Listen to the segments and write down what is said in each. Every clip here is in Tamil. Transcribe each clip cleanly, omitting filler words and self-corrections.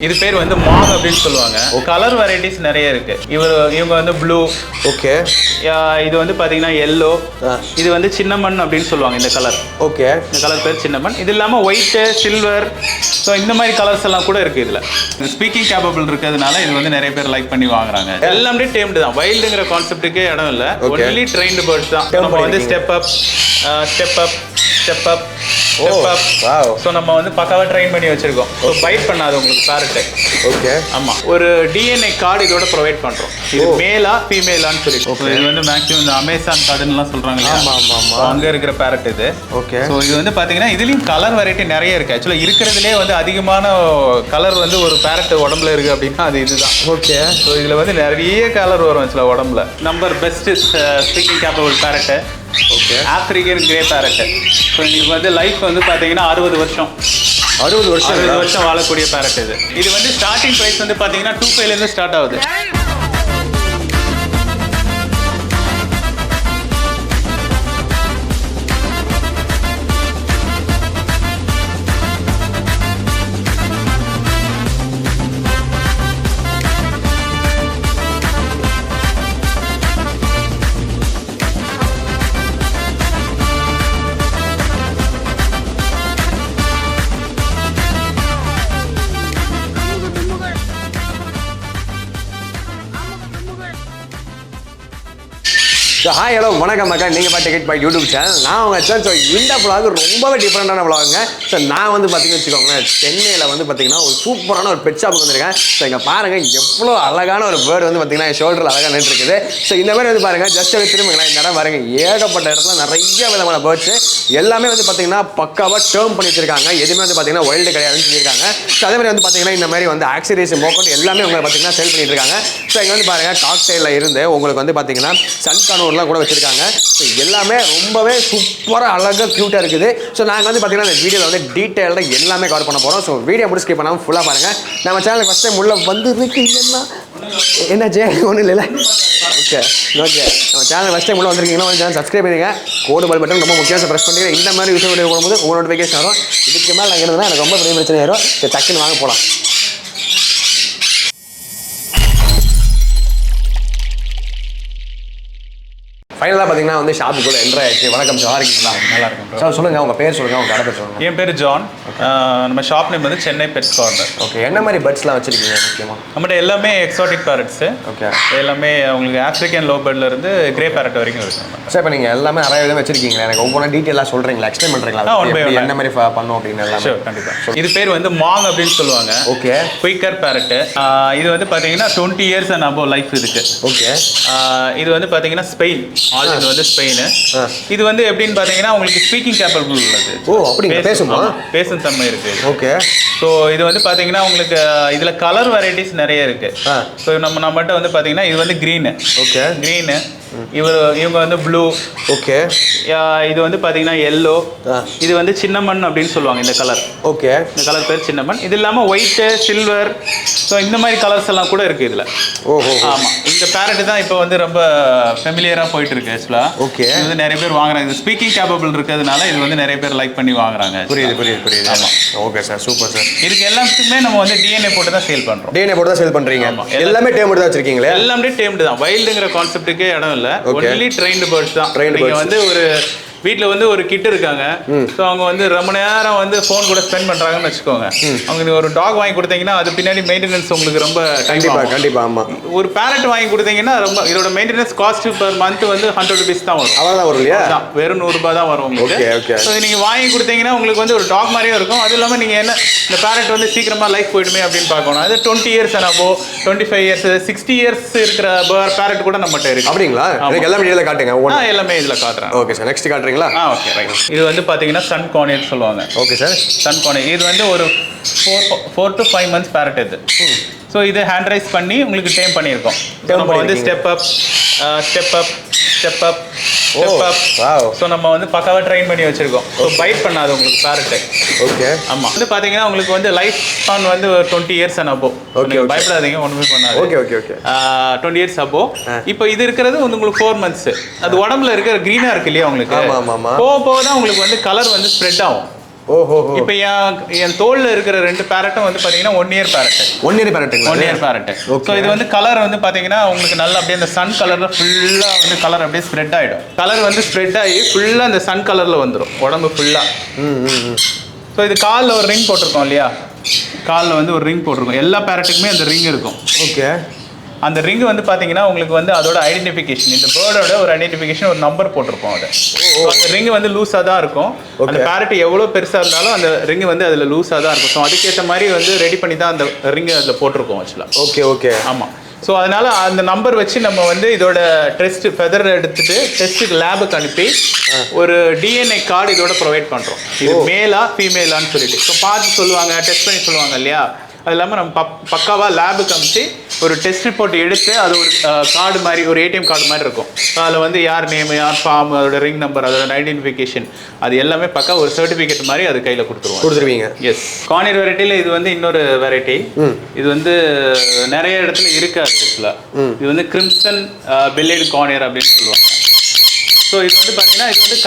இது பேர் வந்து மாங் அப்படின்னு சொல்லுவாங்க. கலர் வெரைட்டிஸ் நிறைய இருக்கு. இவங்க வந்து ப்ளூ, ஓகே. இது வந்து பாத்தீங்கன்னா எல்லோ, இது வந்து சின்னமன் அப்படின்னு சொல்லுவாங்க இந்த கலர். ஓகே. இந்த கலர் பேர் சின்னமன். இது இல்லாம ஒயிட், சில்வர், ஸோ இந்த மாதிரி கலர்ஸ் எல்லாம் கூட இருக்கு இதுல. ஸ்பீக்கிங் கேப்பபிள் இருக்கிறதுனால இது வந்து நிறைய பேர் லைக் பண்ணி வாங்குறாங்க. எல்லாமே டேம்டு தான். வைல்டுங்கிற கான்செப்டுக்கே இடம் இல்ல. ஒன்லி ட்ரெயின்டு பேர்ட்ஸ் தான். நம்ம வந்து step up, step up, step up, step up. So நம்ம வந்து பக்காவா ட்ரெயின் பண்ணி வச்சிருக்கோம். ஸோ பைட் பண்ணாது உங்களுக்கு பேரட். ஓகே. ஆமா, ஒரு டிஎன்ஏ கார்டு இதோட ப்ரொவைட் பண்றோம். இது மேலா ஃபீமேலான்னு சொல்லி. இது வந்து மேக்ஸிமம் இந்த அமேசான் கார்டுன்னுலாம் சொல்றாங்க. ஆமா ஆமா ஆமா. அங்க இருக்கிற பேரட் இது. ஓகே. ஸோ இது வந்து பாத்தீங்கன்னா இதுலயும் கலர் வெரைட்டி நிறைய இருக்கு. ஆக்சுவலா இருக்கிறதுலே வந்து அதிகமான கலர் வந்து ஒரு பேரட் உடம்புல இருக்கு அப்படின்னா அது இதுதான். ஓகே. ஸோ இதுல வந்து நிறைய கலர் வரும் ஆக்சுவலா உடம்புல. Number best speaking capable parrot. Okay. African grey parrot. So இதுக்கு வந்து லைஃப் வந்து பாத்தீங்கன்னா 60 வருஷம். 60 வருஷம் வாழக்கூடிய பேரட் இது. இது வந்து ஸ்டார்டிங் பிரைஸ் வந்து பாத்தீங்கன்னா 2.5 இருந்து ஸ்டார்ட் ஆகுது. ஹாய் ஹலோ வணக்கம் மக்கா, நீங்கள் பார்த்து டிக்கெட் பை யூடியூப் சேனல். நான் உங்கள் சேனல். ஸோ இந்த vlog ரொம்பவே டிஃப்ரெண்டான vlogங்க. ஸோ நான் வந்து பார்த்தீங்கன்னு வச்சுக்கோங்களேன், சென்னையில் வந்து பார்த்தீங்கன்னா ஒரு சூப்பரான ஒரு பெட் ஷாப்புக்கு வந்திருக்கேன். ஸோ இங்கே பாருங்கள் எவ்வளோ அழகான ஒரு பேர்டு வந்து பார்த்தீங்கன்னா ஷோல்டரில் அழகாக நின்று இருக்குது. ஸோ இந்த மாதிரி வந்து பாருங்கள், ஜஸ்ட் வந்து திரும்புங்களேன். இந்த இடம் பாருங்கள், ஏகப்பட்ட இடத்துல நிறைய விதமான பேர்ட்ஸு எல்லாமே வந்து பார்த்தீங்கன்னா பக்காவாக டேர்ம் பண்ணி வச்சிருக்காங்க. எதுவுமே வந்து பார்த்தீங்கன்னா வைல்டு கிடையாதுன்னு சொல்லியிருக்காங்க. ஸோ அதே மாதிரி வந்து பார்த்தீங்கன்னா இந்த மாதிரி வந்து ஆக்சரிஸ் மோக்கோட் எல்லாமே உங்களுக்கு பார்த்தீங்கன்னா சேல் பண்ணிட்டு இருக்காங்க. ஸோ இங்கே வந்து பாருங்கள், காக்டெயிலில் இருந்து உங்களுக்கு வந்து பார்த்தீங்கன்னா சன்கானூர்லாம் கூட வச்சிருக்காங்க. ஸோ எல்லாமே ரொம்பவே சூப்பராக அழகாக க்யூட்டாக இருக்குது. ஸோ நாங்கள் வந்து பார்த்தீங்கன்னா இந்த வீடியோவில் வந்து டீட்டெயிலாக எல்லாமே கவர் பண்ண போகிறோம். ஸோ வீடியோ முடிச்சு ஸ்கிப் பண்ணாமல் ஃபுல்லாக பாருங்கள். நம்ம சேனலுக்கு ஃபஸ்ட் டைம் உள்ள வந்து இருக்கீங்கன்னா என்னாச்சே ஒன்றும் இல்லை. Okay okay. நம்ம சேனல் ஃபஸ்ட் டைம் உள்ள வந்திருக்கீங்கன்னா வந்து சேனல் சப்ஸ்கிரைப் பண்ணுங்க. கோடு பெல் பட்டன் ரொம்ப முக்கியமாக ப்ரெஸ் பண்ணி இந்த மாதிரி விஷயம் வீடியோ போகும்போது உங்களோட நோட்டிஃபிகேஷன் வரும். இதுக்கு மேலே நாங்கள் இருந்ததுன்னா எனக்கு ரொம்ப பெரிய பிரச்சனை ஆயிரும். டக்குன்னு வாங்க போகலாம். ஃபைனலாக பார்த்தீங்கன்னா வந்து ஷாப்புக்குள்ள என்ட்ரு ஆயிடுச்சு. வணக்கம் சார், இருக்கீங்களா? நல்லா இருக்கும் சார். சொல்லுங்கள், உங்கள் பேர் சொல்லுங்கள், உங்கள் கடை பேர் சொல்லுங்கள். என் பேர் ஜான். நம்ம ஷாப் நேம் வந்து சென்னை பெட்ஸ் கார்னர். ஓகே. என்ன மாதிரி பேர்ட்ஸ்லாம் வச்சிருக்கீங்க முக்கியமாக? நம்மகிட்ட எல்லாமே எக்ஸாட்டிக் பேரட்ஸு. ஓகே. எல்லாமே உங்களுக்கு ஆஃப்ரிக்கன் லோ பேர்ட்ல இருந்து கிரே பேரட் வரைக்கும் இருக்கு. சார், இப்போ நீங்கள் எல்லாமே நிறைய விதம் வச்சிருக்கீங்களா? எனக்கு ஒவ்வொரு டீட்டெயிலாக சொல்கிறீங்களா, எக்ஸ்பிளைன் பண்ணுறீங்களா? என்ன மாதிரி பண்ணும் அப்படின்னு எல்லாமே? கண்டிப்பாக. இது பேர் வந்து மாங் அப்படின்னு சொல்லுவாங்க. ஓகே. Quicker parrot. இது வந்து பார்த்தீங்கன்னா 20 இயர்ஸ் அண்ட் அபோவ் லைஃப் இதுக்கு. ஓகே. இது வந்து பார்த்தீங்கன்னா ஸ்பெயின். ஆல்ரெடி வந்து ஸ்பெயின். இது வந்து எப்படின்னு பார்த்தீங்கன்னா உங்களுக்கு ஸ்பீக்கிங் கேப்பபிள் உள்ளது. ஓ, அப்படிங்க. பேசுமா? பேசும் தன்மை இருக்கு. ஓகே. ஸோ இது வந்து பார்த்தீங்கன்னா உங்களுக்கு இதில் கலர் வெரைட்டிஸ் நிறைய இருக்கு. ஸோ நம்மகிட்ட வந்து பார்த்தீங்கன்னா இது வந்து க்ரீனு. ஓகே. க்ரீனு. இவங்க வந்து ப்ளூ. ஓகே. இது வந்து பார்த்தீங்கன்னா எல்லோ. இது வந்து சின்னமன் அப்படின்னு சொல்லுவாங்க இந்த கலர். ஓகே. இந்த கலர் பேர் சின்னமன். இது இல்லாமல் ஒயிட், சில்வர், ஸோ இந்த மாதிரி கலர்ஸ் எல்லாம் கூட இருக்கு இதில். ஓஹோ. ஆமாம், இந்த பேரட் தான் இப்போ வந்து ரொம்ப ஃபெமிலியராக போயிட்டு இருக்கு ஆக்சுவலாக. ஓகே. இது வந்து நிறைய பேர் வாங்குறாங்க. இது ஸ்பீக்கிங் கேப்பபிள் இருக்கிறதுனால இது வந்து நிறைய பேர் லைக் பண்ணி வாங்குறாங்க. புரியுது. ஆமாம். Okay sir, super sir. இதுக்கு எல்லாத்துக்குமே நம்ம வந்து டிஎன்ஏ போட்டு தான் சேல் பண்ணுறோம். டிஎன்ஏ போட்டு தான் சேல் பண்ணுறீங்க? ஆமாம். எல்லாமே டேம்டு தான் வச்சிருக்கீங்களா? எல்லாமே டேம்டு தான். வைல்டுங்கிற கான்செப்டுக்கே இடம் இல்லை. ஒன்லி ட்ரெயின்டு பேர்ட்ஸ் தான். நீங்க வந்து ஒரு வீட்டில் வந்து ஒரு கிட் இருக்காங்க. ஸோ அவங்க வந்து ரொம்ப நேரம் வந்து ஃபோன் கூட ஸ்பெண்ட் பண்ணுறாங்கன்னு வச்சுக்கோங்க. அவங்க ஒரு டாக் வாங்கி கொடுத்தீங்கன்னா அது பின்னாடி மெயின்டெனன்ஸ் உங்களுக்கு ரொம்ப கண்டிப்பாக. ஆமாம். ஒரு பேரட் வாங்கி கொடுத்தீங்கன்னா ரொம்ப இதோட மெயின்டெனன்ஸ் காஸ்ட் பர் மந்த் வந்து 100 rupees தான் வரும். அவ்வளோதான் வரும் இல்லையா? வெறும் 100 ரூபாய் தான் வரும் உங்களுக்கு. ஸோ நீங்கள் வாங்கி கொடுத்தீங்கன்னா உங்களுக்கு வந்து ஒரு டாக் மாதிரியே இருக்கும். அது இல்லாமல் நீங்கள் என்ன இந்த பேரட் வந்து சீக்கிரமாக லைஃப் போயிடுமே அப்படின்னு பார்க்கணும். அது 20 இயர்ஸ் அபோ 25 இயர்ஸ் 60 இயர்ஸ் இருக்கிற பேரட் கூட நம்மகிட்ட இருக்கு. அப்படிங்களா? எல்லாமே இதில் காட்டுங்க. எல்லாமே இதில் காட்டுறேன். ஓகே சார், நெக்ஸ்ட் காட்டுறீங்களா? Okay, right. இது வந்து பாத்தீங்கன்னா சன் கார்னியர் சொல்லுவாங்க. Okay sir. சன் கார்னியர் இது வந்து ஒரு 4 to 5 months பேரட் இது. ஸோ இது ஹேண்ட் ரைஸ் பண்ணி உங்களுக்கு டேம் பண்ணியிருக்கோம். நம்ம வந்து step up, step up, step up, step up. So நம்ம வந்து பக்காவாக ட்ரெயின் பண்ணி வச்சிருக்கோம். ஸோ பைட் பண்ணாது உங்களுக்கு பேரட்டு. ஓகே. ஆமாம். வந்து பார்த்தீங்கன்னா உங்களுக்கு வந்து லைஃப் ஸ்பான் வந்து 20 இயர்ஸ் அண்ட் அபோ. ஓகே. பயப்படாதீங்க, ஒன்றுமே பண்ணாது. Okay okay okay. 20 years above. இப்போ இது இருக்கிறது வந்து உங்களுக்கு 4 months. அது உடம்புல இருக்கிற க்ரீனாக இருக்கு இல்லையா உங்களுக்கு? போக போக தான் உங்களுக்கு வந்து கலர் வந்து ஸ்ப்ரெட் ஆகும். ஓஹோ. இப்போ என் தோல்ல இருக்கிற 2 பேரட்டும் வந்து பாத்தீங்கன்னா 1 இயர் பேரட். 1 இயர் பேரட்டுங்களா? 1 இயர் பேரட். ஸோ இது வந்து கலர் வந்து பாத்தீங்கன்னா உங்களுக்கு நல்லா அப்படியே அந்த சன் கலர்ல ஃபுல்லா வந்து கலர் அப்படியே ஸ்ப்ரெட் ஆயிடும். கலர் வந்து ஸ்ப்ரெட் ஆகி ஃபுல்லா அந்த சன் கலர்ல வந்துடும் உடம்பு ஃபுல்லா. ஸோ இது காலில் ஒரு ரிங் போட்டிருக்கோம் இல்லையா, காலில் வந்து ஒரு ரிங் போட்டிருக்கோம். எல்லா பேரட்டுக்குமே அந்த ரிங் இருக்கும். ஓகே. அந்த ரிங் வந்து பாத்தீங்கன்னா உங்களுக்கு வந்து அதோட ஐடென்டிஃபிகேஷன், இந்த பேர்டோட ஒரு ஐடென்டிஃபிகேஷன், ஒரு நம்பர் போட்டிருப்போம். அதை அந்த ரிங் வந்து லூஸாக தான் இருக்கும். அந்த பேரட் எவ்வளோ பெருசாக இருந்தாலும் அந்த ரிங் வந்து அதில் லூஸாக தான் இருக்கும். ஸோ அதுக்கேற்ற மாதிரி வந்து ரெடி பண்ணி தான் அந்த ரிங் அதில் போட்டிருக்கோம் ஆக்சுவலாக. Okay okay. ஆமாம். ஸோ அதனால அந்த நம்பர் வச்சு நம்ம வந்து இதோட டெஸ்ட் ஃபெதர் எடுத்துட்டு டெஸ்ட்டுக்கு லேபுக்கு அனுப்பி ஒரு டிஎன்ஏ கார்டு இதோட ப்ரொவைட் பண்ணுறோம். இது மேலா ஃபீமேலான்னு சொல்லிட்டு ஸோ பார்த்து சொல்லுவாங்க, டெஸ்ட் பண்ணி சொல்லுவாங்க இல்லையா. அது இல்லாமல் நம்ம பக்காவாக லேபுக்கு அனுப்பிச்சு ஒரு டெஸ்ட் ரிப்போர்ட் எடுத்து அது ஒரு கார்டு மாதிரி, ஒரு ஏடிஎம் கார்டு மாதிரி இருக்கும். அதில் வந்து யார் நேம், யார் ஃபார்ம், அதோட ரிங் நம்பர், அதோட ஐடென்டிஃபிகேஷன், அது எல்லாமே பக்கா ஒரு சர்டிஃபிகேட் மாதிரி அது கையில் கொடுத்துருவீங்க. எஸ். கார்னியர் வெரைட்டியில் இது வந்து இன்னொரு வெரைட்டி. இது வந்து நிறைய இடத்துல இருக்காது ஆக்சுவலாக. இது வந்து கிரிம்சன் பெல்லேட் கார்னியர் அப்படின்னு சொல்லுவாங்க. ஸோ இது வந்து பார்த்தீங்கன்னா இது வந்து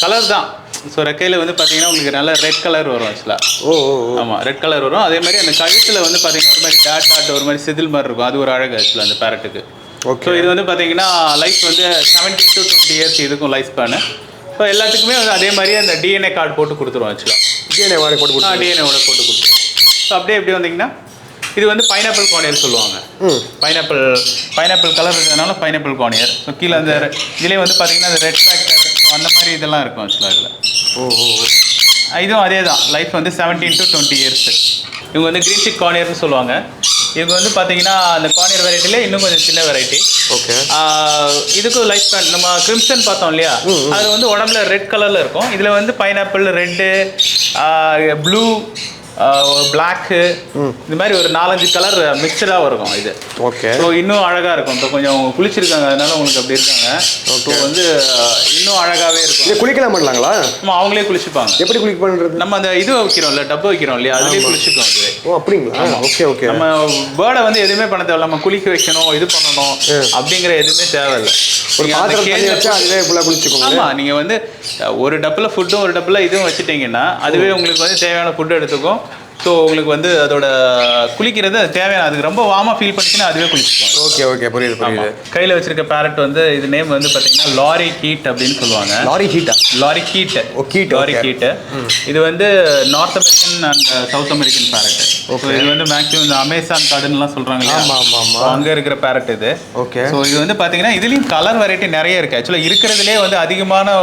கலர் தான். ஸோ ரெக்கையில் வந்து பார்த்தீங்கன்னா உங்களுக்கு நல்ல ரெட் கலர் வரும் ஆக்சுவலாக. ஆமாம், ரெட் கலர் வரும். அதே மாதிரி அந்த கழுத்தில் வந்து பார்த்தீங்கன்னா ஒரு மாதிரி டாட் ஒரு மாதிரி செதில் மாதிரி இருக்கும். அது ஒரு அழகு ஆக்சுவலாக அந்த பேரட்டுக்கு. ஸோ இது வந்து பார்த்தீங்கன்னா லைஃப் வந்து 17 to 20 இயர்ஸ் இதுக்கும் லைஃப் ஸ்பேனு. ஸோ எல்லாத்துக்குமே வந்து அதே மாதிரி அந்த டிஎன்ஏ கார்டு போட்டு கொடுத்துருவோம் ஆக்சுவலாக. டிஎன்ஏவோட போட்டு கொடுத்துருவோம். ஸோ அப்படியே எப்படி வந்தீங்கன்னா இது வந்து பைனாப்பிள் கார்னியர் சொல்லுவாங்க. பைனாப்பிள் கலர் இருக்கிறதுனால பைனாப்பிள் கார்னியர். ஸோ கீழே அந்த இதுலேயே வந்து பார்த்தீங்கன்னா அந்த ரெட் ஃபேக்டர் அந்த மாதிரி இதெல்லாம் இருக்கும் ஆக்சுவலாக இதில். இதுவும் அதே தான், லைஃப் வந்து 17 to 20 இயர்ஸ். இவங்க வந்து கிரீன் சிக் கார்னியர்னு சொல்லுவாங்க. இவங்க வந்து பார்த்தீங்கன்னா அந்த கார்னியர் வெரைட்டிலே இன்னும் கொஞ்சம் சின்ன வெரைட்டி. ஓகே. இதுக்கும் லைஃப் ஸ்பேன் நம்ம கிரிம்சன் பார்த்தோம் இல்லையா, அதில் வந்து உடம்புல ரெட் கலரில் இருக்கும். இதில் வந்து பைனாப்பிள், ரெட்டு, ப்ளூ, பிளாக்கு, இந்த மாதிரி ஒரு 4-5 கலர் மிக்சடாக இருக்கும் இது. ஓகே. ஸோ இன்னும் அழகாக இருக்கும். இப்போ கொஞ்சம் அவங்க குளிச்சிருக்காங்க, அதனால உங்களுக்கு அப்படி இருக்காங்க. ஸோ வந்து இன்னும் அழகாகவே இருக்கும். இது குளிக்கலாம் பண்ணலாங்களா? ஆமாம், அவங்களே குளிச்சுப்பாங்க. எப்படி குளிக்க பண்ணுறது? நம்ம அந்த இது வைக்கிறோம்ல, டப்பு வைக்கிறோம் இல்லையா, அதுலேயே குளிச்சுக்கோம் அது. ஓ அப்படிங்களா? Okay okay. நம்ம பேர்டை வந்து எதுவுமே பண்ண தேவையில்ல, நம்ம குளிக்க வைக்கணும், இது பண்ணணும் அப்படிங்கிற எதுவுமே தேவையில்லை. ஆமாம், நீங்கள் வந்து ஒரு டப்பில் ஃபுட்டும் ஒரு டப்பில் இதுவும் வச்சுட்டீங்கன்னா அதுவே உங்களுக்கு வந்து தேவையான ஃபுட்டு எடுத்துக்கும். ஸோ உங்களுக்கு வந்து அதோட குளிக்கிறது அது தேவையான, அதுக்கு ரொம்ப வார்மாக ஃபீல் பண்ணிச்சுன்னா அதுவே குளிச்சுக்கும். ஓகே ஓகே, புரியுது புரியுது. கையில் வச்சிருக்க பேரட் வந்து இது நேம் வந்து பார்த்தீங்கன்னா லாரி கீட் அப்படின்னு சொல்லுவாங்க. Lorikeet. Lorikeet. இது வந்து North American and South American parrot. Okay. இது வந்து மேக்ஸிமம் இந்த அமேசான் கார்டுன்னுலாம் சொல்கிறாங்க. அங்கே இருக்கிற பேரட் இது. ஓகே. ஸோ இது வந்து பார்த்தீங்கன்னா இதுலேயும் கலர் வெரைட்டி நிறைய இருக்குது. ஆக்சுவலாக இருக்கிறதுலே வந்து அதிகமான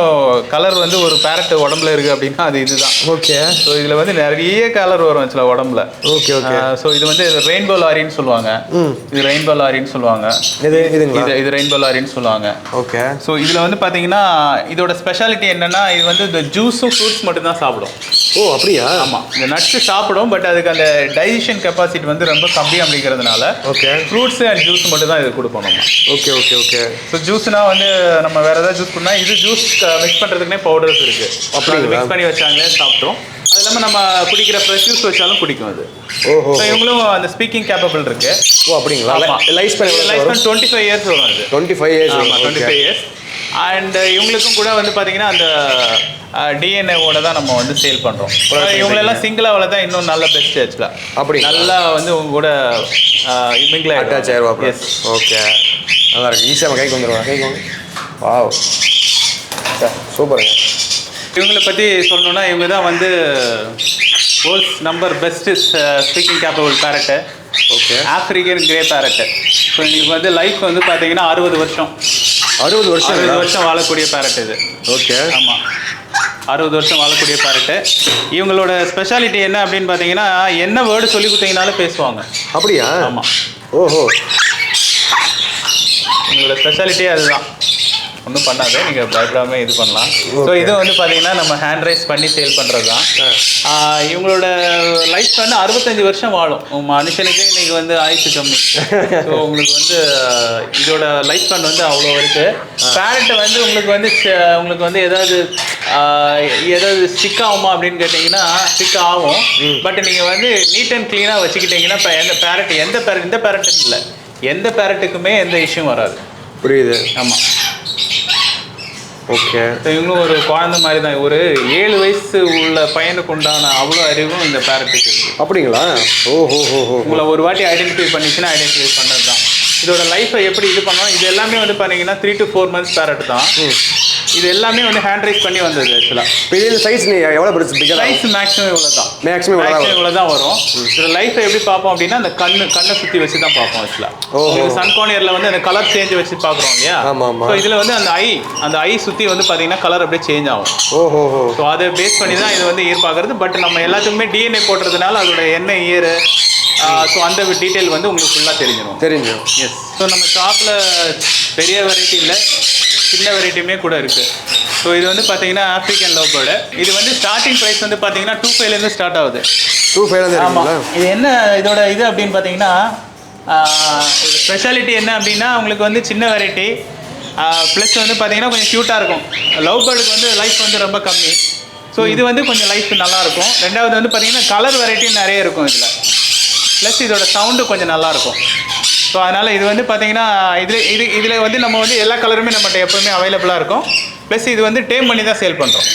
கலர் வந்து ஒரு பேரட் உடம்புல இருக்குது அப்படின்னா அது இதுதான். ஓகே. ஸோ இதில் வந்து நிறைய கலர் வரும் உடம்புல. Okay okay. சோ இது வந்து ரெயின்போ லாரின்னு சொல்லுவாங்க. இது ரெயின்போ லாரின்னு சொல்லுவாங்க. இது ரெயின்போ லாரின்னு சொல்லுவாங்க. ஓகே. சோ இதுல வந்து பாத்தீங்கன்னா இதோட ஸ்பெஷாலிட்டி என்னன்னா இது வந்து இந்த ஜூஸும் ஃப்ரூட்ஸ் மட்டும் தான் சாப்பிடும். ஓ அப்படியா? ஆமா, இந்த நட்ஸ் சாப்பிடும், பட் அதுக்கு அந்த டைஜஷன் கெப்பாசிட்டி வந்து ரொம்ப கம்மி அப்படிங்கிறதுனால ஓகே ஃப்ரூட்ஸ் அண்ட் ஜூஸ் மட்டும் தான் இது கொடுப்போம் நம்ம. Okay okay okay. ஸோ ஜூஸ்னா வந்து நம்ம வேற ஏதாவது ஜூஸ் பண்ணா இது ஜூஸ் மிக்ஸ் பண்றதுக்குனே பவுடர்ஸ் இருக்கு. அப்படி மிக்ஸ் பண்ணி வச்சாங்களே சாப்பிட்றோம். அது இல்லாமல் நம்ம குடிக்கிற ஃப்ரெஷ் ஜூஸ் வச்சாலும் குடிக்கும் அது. ஓஹோ. ஸோ இவங்களும் அந்த ஸ்பீக்கிங் கேப்பபிள் இருக்கு. ஓ அப்படிங்களா? லைஃப் ஸ்பேன் 25 இயர்ஸ் வரும் அது. 25 இயர்ஸ். ஆமாம், 25 இயர்ஸ். அண்ட் இவங்களுக்கும் கூட வந்து பார்த்தீங்கன்னா அந்த டிஎன்ஏவோட தான் நம்ம வந்து சேல் பண்ணுறோம். இவங்களெல்லாம் சிங்கிளாக வளர்த்தா இன்னும் நல்ல பெஸ்ட் ஆக்சுவலாக. அப்படி நல்லா வந்து உங்க கூட மிங்கில் அட்டாச் ஆயிடுவா. எஸ். ஓகே, நல்லா இருக்கு. ஈஸியாக கைக்கு வந்துடுவாங்க. கைக்கு வந்து வாவ், சூப்பருங்க. இவங்களை பற்றி சொல்லணுன்னா இவங்க தான் வந்து world's number best speaking capable பேரட்டு. Okay. African grey பேரட்டு. So எங்களுக்கு வந்து லைஃப் வந்து பார்த்தீங்கன்னா 60 வருஷம். 60 வருஷம் வாழக்கூடிய பேரட் இது. ஓகே. ஆமாம், 60 வருஷம் வாழக்கூடிய பேரட்டு. இவங்களோட ஸ்பெஷாலிட்டி என்ன அப்படின்னு பார்த்தீங்கன்னா என்ன வேர்டு சொல்லி கொடுத்தீங்கனாலும் பேசுவாங்க. அப்படியா? ஆமாம். ஓஹோ. இவங்களோட ஸ்பெஷாலிட்டியே அதுதான். ஒன்றும் பண்ணாது, நீங்கள் பயப்படாமல் இது பண்ணலாம். ஸோ இது வந்து பார்த்தீங்கன்னா நம்ம ஹேண்ட் ரைஸ் பண்ணி சேல் பண்ணுறது தான். இவங்களோட லைஃப் வந்து 65 வருஷம் வாழும். மனுஷனுக்கு இன்றைக்கி வந்து ஆயுசு கம்மி. ஸோ உங்களுக்கு வந்து இதோட லைஃப் ஸ்பேன் வந்து அவ்வளோ இருக்குது. பேரட்டை வந்து உங்களுக்கு வந்து ஏதாவது ஸ்டிக் ஆகுமா அப்படின்னு கேட்டிங்கன்னா ஸ்டிக் ஆகும். பட் நீங்கள் வந்து நீட் அண்ட் க்ளீனாக வச்சுக்கிட்டிங்கன்னா இப்போ இந்த பேரட்டுன்னு இல்லை, எந்த பேரட்டுக்குமே எந்த இஷ்யூ வராது. புரியுது. ஆமாம். ஓகே. இவங்களும் ஒரு குழந்தை மாதிரி தான். ஒரு 7 வயசு உள்ள பையனுக்கு உண்டான அவ்வளோ அறிவும் இந்த பேரட்டுக்கு இருக்குது. அப்படிங்களா? ஓஹோ ஹோ. உங்களை ஒரு வாட்டி ஐடென்டிஃபை பண்ணிச்சுன்னா ஐடென்டிஃபை பண்ணுறது தான். இதோட லைஃப்பை எப்படி இது பண்ணணும், இது எல்லாமே வந்து பார்த்தீங்கன்னா 3 to 4 months பேரட் தான். இது எல்லாமே வந்து ஹேண்ட் ரைஸ் பண்ணி வந்தது ஆக்சுவலாக. இப்போ இது சைஸ் எவ்வளோ பெருசு? சைஸ் மேக்ஸிமம் இவ்வளோ தான். மேக்ஸிமம் இவ்வளோ தான் வரும். இதோட லைஃப்பை எப்படி பார்ப்போம் அப்படின்னா அந்த கண்ணை சுற்றி வச்சு தான் பார்ப்போம் ஆக்சுவலாக. உங்களுக்கு சன்கார்னியரில் வந்து அந்த கலர் சேஞ்ச் வச்சு பார்க்குறோம் இல்லையா? ஸோ இதில் வந்து அந்த ஐ சுற்றி வந்து பார்த்தீங்கன்னா கலர் அப்படியே சேஞ்ச் ஆகும். ஓஹோ. ஸோ அதை பேஸ் பண்ணி தான் இது வந்து இயர் பார்க்குறது. பட் நம்ம எல்லாத்துக்குமே டிஎன்ஏ போடுறதுனால அதோட என்ன இயர், ஸோ அந்த டீட்டெயில் வந்து உங்களுக்கு ஃபுல்லாக தெரிஞ்சிடும். எஸ். ஸோ நம்ம ஷாப்பில் பெரிய வெரைட்டி இல்லை, சின்ன வெரைட்டியுமே கூட இருக்குது. ஸோ இது வந்து பார்த்தீங்கன்னா ஆஃப்ரிக்கன் லவ் பேர்டு. இது வந்து ஸ்டார்டிங் ப்ரைஸ் வந்து பார்த்தீங்கன்னா 2.5 ஸ்டார்ட் ஆகுது. 2.5 ஆமாம். இது என்ன இதோட இது அப்படின்னு பார்த்தீங்கன்னா ஸ்பெஷாலிட்டி என்ன அப்படின்னா உங்களுக்கு வந்து சின்ன வெரைட்டி ப்ளஸ் வந்து பார்த்தீங்கன்னா கொஞ்சம் க்யூட்டாக இருக்கும். லவ் பேர்டுக்கு வந்து லைஃப் வந்து ரொம்ப கம்மி. ஸோ இது வந்து கொஞ்சம் லைஃப் நல்லாயிருக்கும். ரெண்டாவது வந்து பார்த்தீங்கன்னா கலர் வெரைட்டி நிறைய இருக்கும் இதில். ப்ளஸ் இதோட சவுண்டு கொஞ்சம் நல்லாயிருக்கும். ஸோ அதனால் இது வந்து பார்த்தீங்கன்னா இதில் வந்து நம்ம வந்து எல்லா கலருமே நம்மகிட்ட எப்போவுமே அவைலபிளாக இருக்கும். ப்ளஸ் இது வந்து டேம் பண்ணி தான் சேல் பண்ணுறோம்.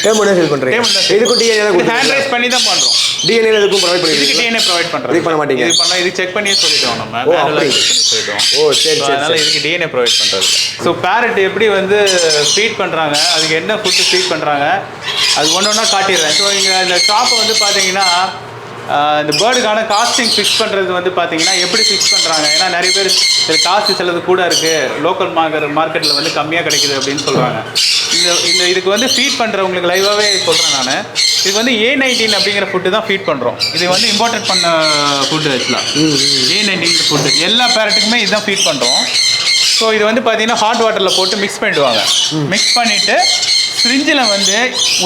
இதுக்கு டிஎன்ஏ ஹேண்ட் ரைஸ் பண்ணி தான் பண்ணுறோம். டிஎன்ஏ இதுக்கும் ப்ரொவைட் பண்ணி இதுக்கு டிஎன்ஏ ப்ரொவைட் பண்ணுறோம். இது பண்ண மாட்டீங்க? இது செக் பண்ணி சொல்லிட்டோம் நம்ம. சொல்லிட்டோம். ஓ சரி. அதனால் இதுக்கு டிஎன்ஏ ப்ரொவைட் பண்ணுறது. ஸோ பேரட் எப்படி வந்து ஃபீட் பண்ணுறாங்க, அதுக்கு என்ன ஃபுட்டு ஃபீட் பண்ணுறாங்க, அது ஒன்று ஒன்றா காட்டிடுறேன். ஸோ இங்கே இந்த ஷாப்பை வந்து பார்த்தீங்கன்னா இந்த பேர்டுக்கான காஸ்டிங் ஃபிக்ஸ் பண்ணுறது வந்து பார்த்தீங்கன்னா எப்படி ஃபிக்ஸ் பண்ணுறாங்க. ஏன்னா நிறைய பேர் இது காஸ்ட் சிலது கூட இருக்குது, லோக்கல் மார்க்கெட்டில் வந்து கம்மியாக கிடைக்குது அப்படின்னு சொல்கிறாங்க. இதுக்கு வந்து ஃபீட் பண்ணுறவங்களுக்கு லைவாகவே சொல்கிறேன் நான். இது வந்து A19 அப்படிங்கிற ஃபுட்டு தான் ஃபீட் பண்ணுறோம். இது வந்து இம்போர்ட்டட் பண்ண ஃபுட்டு ஆக்சுவலாக. A19 ஃபுட்டு எல்லா பேரட்டுக்குமே இதுதான் ஃபீட் பண்ணுறோம். ஸோ இது வந்து பார்த்தீங்கன்னா ஹாட் வாட்டரில் போட்டு மிக்ஸ் பண்ணிடுவாங்க. மிக்ஸ் பண்ணிவிட்டு ஃப்ரிட்ஜில் வந்து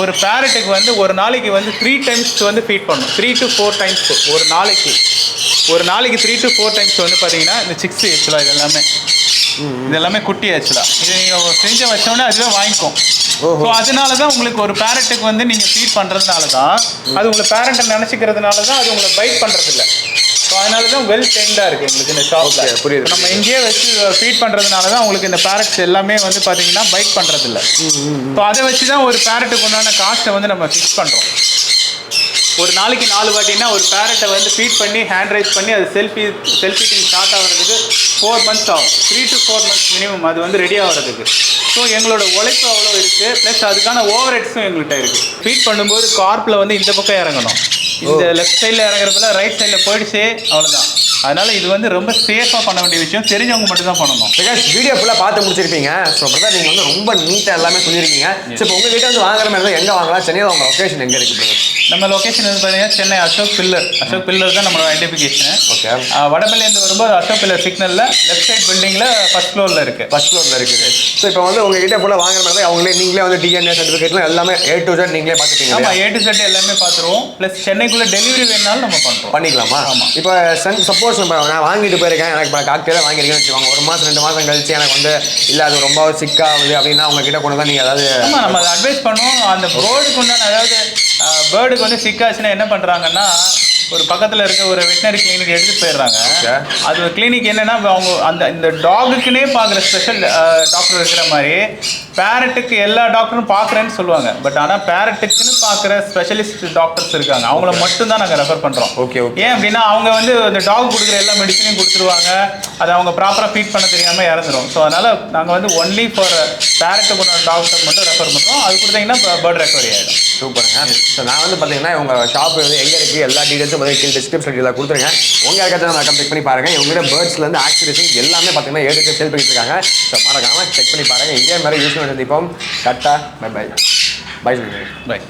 ஒரு பேரட்டுக்கு வந்து ஒரு நாளைக்கு வந்து 3 times வந்து ஃபீட் பண்ணும். 3 to 4 times ஒரு நாளைக்கு 3 to 4 times வந்து பார்த்தீங்கன்னா இந்த சிக்ஸ் ஆக்சுவலாக இது எல்லாமே குட்டி ஆக்சுவலாக. இது நீங்கள் ஃப்ரிட்ஜை வச்சோன்னே அதுவே வாங்கிக்கும். ஸோ அதனால தான் உங்களுக்கு ஒரு பேரட்டுக்கு வந்து நீங்கள் ஃபீட் பண்ணுறதுனால தான் அது உங்களை பேரண்ட்டை நினச்சிக்கிறதுனால தான் அது உங்களை பைட் பண்ணுறதில்ல. ஸோ அதனால தான் வெல் ட்ரெயின்டாக இருக்குது உங்களுக்கு இந்த ஷாப்பில். புரியுது. நம்ம இங்கேயே வச்சு ஃபீட் பண்ணுறதுனால தான் உங்களுக்கு இந்த பேரட்ஸ் எல்லாமே வந்து பார்த்தீங்கன்னா பைட் பண்ணுறதில்ல. ஸோ அதை வச்சு தான் ஒரு பேரட்டுக்கு உண்டான காஸ்ட்டை வந்து நம்ம ஃபிக்ஸ் பண்ணுறோம். ஒரு நாளைக்கு 4 வாட்டினா ஒரு பேரட்டை வந்து ஃபீட் பண்ணி ஹேண்ட் ரைஸ் பண்ணி அது செல்ஃப் ஈட்டிங் ஸ்டார்ட் ஆகிறதுக்கு 4 months ஆகும். 3 to 4 months மினிமம் அது வந்து ரெடி ஆகிறதுக்கு. ஸோ எங்களோட உழைப்பு அவ்வளோ இருக்குது. ப்ளஸ் அதுக்கான ஓவர் ஹெட்ஸும் எங்கள்கிட்ட இருக்குது. ஃபீட் பண்ணும்போது கார்ப்பில் வந்து இந்த பக்கம் இறங்கணும். இந்த லெஃப்ட் சைடில் இறங்குறதுல ரைட் சைடில் போயிடுச்சு, அவ்வளோதான். அதனால் இது வந்து ரொம்ப சேஃபாக பண்ண வேண்டிய விஷயம். தெரிஞ்சவங்க மட்டும் தான் பண்ணணும். பிகாஸ் வீடியோ ஃபுல்லாக பார்த்து முடிச்சிருப்பீங்க. ஸோ பிரதர் நீங்கள் வந்து ரொம்ப நீட்டாக எல்லாமே சொல்லியிருக்கீங்க. ஸோ இப்போ உங்கள் கிட்டே வந்து வாங்குற மாதிரி தான் எங்கே வாங்கலாம்? சென்னையில் உங்கள் லொக்கேஷன் எங்கே இருக்குது பிரதர்? நம்ம லொக்கேஷன் வந்து பார்த்தீங்கன்னா சென்னை அசோக் பில்லர் தான் நம்மளோட ஐடென்டிஃபிகேஷன். ஓகே. வடபள்ளியிலேருந்து வரும்போது அசோக் பில்லர் சிக்னலில் லெஃப்ட் சைட் பில்டிங்கில் ஃபர்ஸ்ட் ஃப்ளோரில் இருக்குது. ஸோ இப்போ வந்து உங்ககிட்ட ஃபுல்லாக வாங்குற மாதிரி தான் நீங்களே வந்து டிஎன்ஏ சர்டிஃபிகேட்லாம் எல்லாமே A to Z நீங்களே பார்த்துட்டீங்க? ஆமாம், A to Z எல்லாமே பார்த்துருவோம். ப்ளஸ் சென்னைக்குள்ளே டெலிவரி வேணாலும் நம்ம பண்ணிக்கலாமா? ஆமாம். இப்போ சப்போஸ் நான் வாங்கிட்டு போயிருக்கேன், எனக்கு இப்போ காக்டெயிலாக வாங்கியிருக்கேன்னு வச்சுக்கோங்க. 1 மாதம் 2 மாதம் கழிச்சு எனக்கு வந்து இல்லை அது ரொம்ப சிக்காகுது அப்படின்னா உங்ககிட்ட கொண்டு தான் நீங்கள் அதாவது நம்ம அதை அட்வைஸ் பண்ணுவோம். அந்த பேர்டுக்கு உண்டான அதாவது பேர்டுக்கு வந்து சிக்காச்சுன்னா என்ன பண்ணுறாங்கன்னா ஒரு பக்கத்தில் இருக்க ஒரு வெட்டினரி கிளினிக் எடுத்துகிட்டு போயிடுறாங்க. அது கிளினிக் என்னென்னா அவங்க இந்த டாகுக்குன்னே பார்க்குற ஸ்பெஷல் டாக்டர் இருக்கிற மாதிரி பேரட்டுக்கு எல்லா டாக்டரும் பார்க்குறேன்னு சொல்லுவாங்க. பட் ஆனால் பேரட்டுக்குன்னு பார்க்குற ஸ்பெஷலிஸ்ட் டாக்டர்ஸ் இருக்காங்க. அவங்கள மட்டும் தான் நாங்கள் ரெஃபர் பண்ணுறோம். ஏன் அப்படின்னா அவங்க வந்து இந்த டாக் கொடுக்குற எல்லா மெடிசனையும் கொடுத்துருவாங்க. அதை அவங்க ப்ராப்பராக ஃபீட் பண்ண தெரியாமல் இறந்துடும். ஸோ அதனால் நாங்கள் வந்து ஒன்லி ஃபார் பேரட்டுக்கு டாக்டர் மட்டும் ரெஃபர் பண்ணுறோம். அது கொடுத்தீங்கன்னா பேர்ட் ரெக்கவரி ஆகிடும். சூப்பருங்க. ஸோ நான் வந்து பார்த்தீங்கன்னா உங்கள் ஷாப் வந்து எங்கே இருக்குது எல்லா டீட்டெயில்ஸும் கீழே டிஸ்கிரிப்ஷனில் கொடுத்துருங்க. உங்கள் யாருக்காச்சும் நான் செக் பண்ணி பாருங்கள். இவங்க பேர்ட்ஸ்லேருந்து ஆக்சிடேஷன் எல்லாமே பார்த்தீங்கன்னா எடுத்து சேல் பண்ணிட்டு இருக்காங்க. ஸோ மறக்காமல் செக் பண்ணி பாருங்கள். இதே மாதிரி யூஸ் பண்ணி சந்திப்போம். கரெக்டாக பை. பை.